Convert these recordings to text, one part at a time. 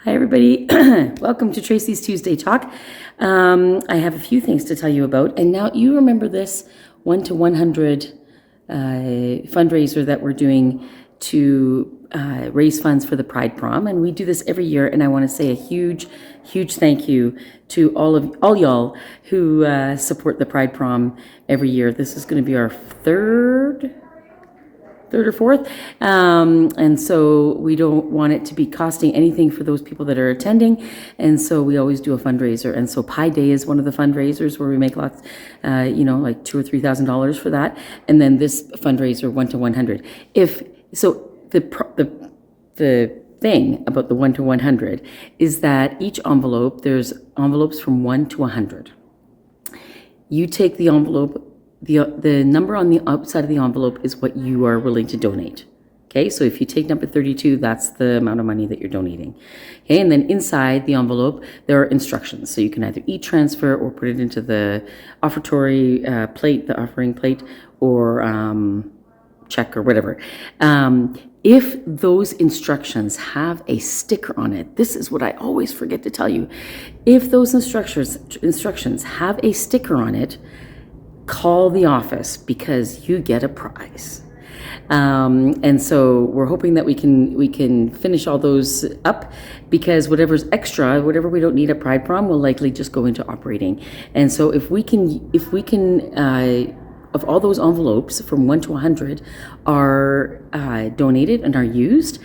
Hi, everybody. Welcome to Tracy's Tuesday Talk. I have a few things to tell you about. And now you remember this 1 to 100 fundraiser that we're doing to raise funds for the Pride Prom. And we do this every year. And I want to say a huge thank you to all y'all who support the Pride Prom every year. This is going to be our third or fourth. And so we don't want it to be costing anything for those people that are attending. And so we always do a fundraiser. And so Pi Day is one of the fundraisers where we make lots, like $2,000 or $3,000 for that. And then this fundraiser, 1 to 100. The thing about the 1 to 100 is that each envelope, there's envelopes from 1 to 100. You take the envelope. The number on the outside of the envelope is what you are willing to donate. Okay, so if you take number 32, that's the amount of money that you're donating. Okay, and then inside the envelope, there are instructions. So you can either e-transfer or put it into the offertory plate, the offering plate, or check or whatever. If those instructions have a sticker on it, this is what I always forget to tell you. If those instructions have a sticker on it, call the office because you get a prize. And so we're hoping that we can finish all those up, because whatever's extra, whatever we don't need at Pride Prom, will likely just go into operating. And so if we can, of all those envelopes from 1 to 100 are donated and are used,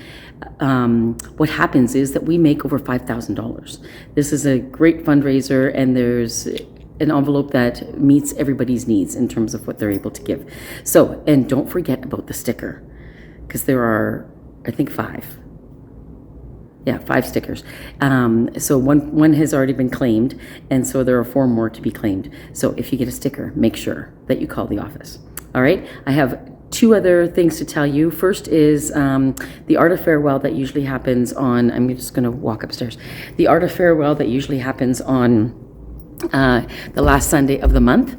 what happens is that we make over $5,000. This is a great fundraiser, and there's an envelope that meets everybody's needs in terms of what they're able to give. So, and don't forget about the sticker, because there are, I think, 5. Yeah, 5 stickers. So one has already been claimed, and so there are 4 more to be claimed. So if you get a sticker, make sure that you call the office. All right, I have 2 other things to tell you. First is the Art of Farewell that usually happens on, I'm just gonna walk upstairs. The Art of Farewell that usually happens on the last Sunday of the month,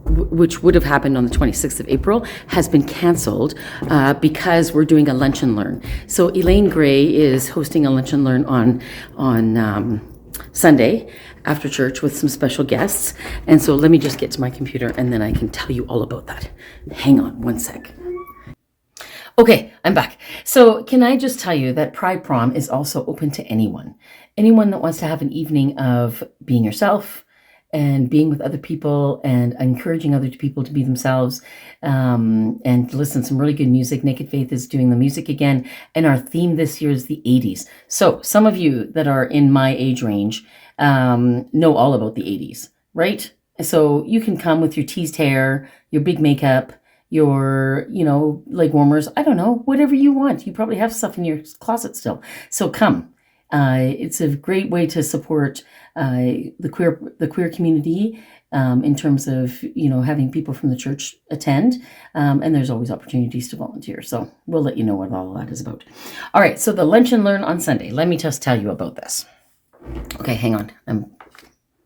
which would have happened on the 26th of April, has been canceled because we're doing a lunch and learn. So Elaine Gray is hosting a lunch and learn on Sunday after church with some special guests. And so let me just get to my computer and then I can tell you all about that. Hang on one sec. Okay, I'm back. So can I just tell you that Pride Prom is also open to anyone. Anyone that wants to have an evening of being yourself and being with other people and encouraging other people to be themselves, and listen to some really good music. Naked Faith is doing the music again. And our theme this year is the 80s. So some of you that are in my age range know all about the 80s, right? So you can come with your teased hair, your big makeup, your, leg warmers, I don't know, whatever you want. You probably have stuff in your closet still. So come. It's a great way to support the queer community in terms of, having people from the church attend. And there's always opportunities to volunteer. So we'll let you know what all of that is about. All right. So the lunch and learn on Sunday. Let me just tell you about this. Okay, hang on. I'm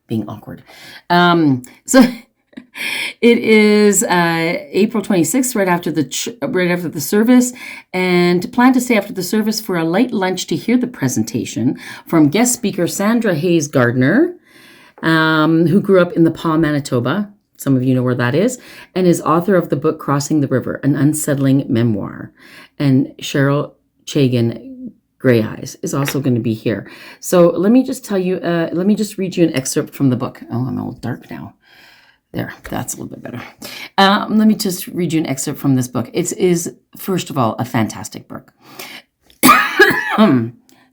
being awkward. So it is April 26th, right after the service, and plan to stay after the service for a light lunch to hear the presentation from guest speaker Sandra Hayes Gardner, who grew up in the Paw, Manitoba. Some of you know where that is, and is author of the book Crossing the River, an unsettling memoir. And Cheryl Chagan Gray Eyes is also going to be here. So let me just tell you, let me just read you an excerpt from the book. Oh, I'm all dark now. There, that's a little bit better. Let me just read you an excerpt from this book. It is, first of all, a fantastic book.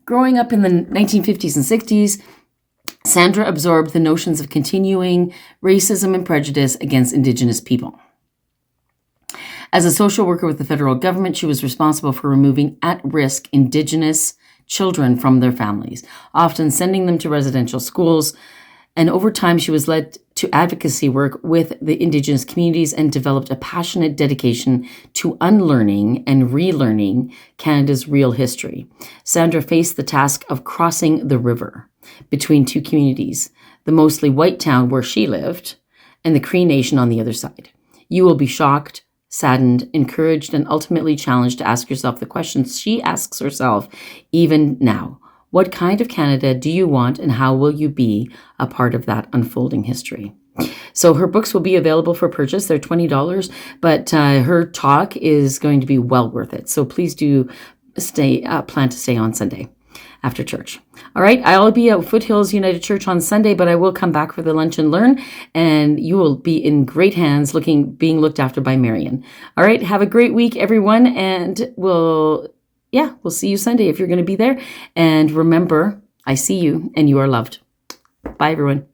Growing up in the 1950s and 60s, Sandra absorbed the notions of continuing racism and prejudice against Indigenous people. As a social worker with the federal government, she was responsible for removing at-risk Indigenous children from their families, often sending them to residential schools. And over time, she was led to advocacy work with the Indigenous communities and developed a passionate dedication to unlearning and relearning Canada's real history. Sandra faced the task of crossing the river between 2 communities, the mostly white town where she lived and the Cree Nation on the other side. You will be shocked, saddened, encouraged, and ultimately challenged to ask yourself the questions she asks herself even now. What kind of Canada do you want, and how will you be a part of that unfolding history? So her books will be available for purchase. They're $20, but her talk is going to be well worth it. So please do plan to stay on Sunday after church. All right, I'll be at Foothills United Church on Sunday, but I will come back for the lunch and learn, and you will be in great hands being looked after by Marion. All right, have a great week, everyone, and we'll see you Sunday if you're going to be there. And remember, I see you and you are loved. Bye, everyone.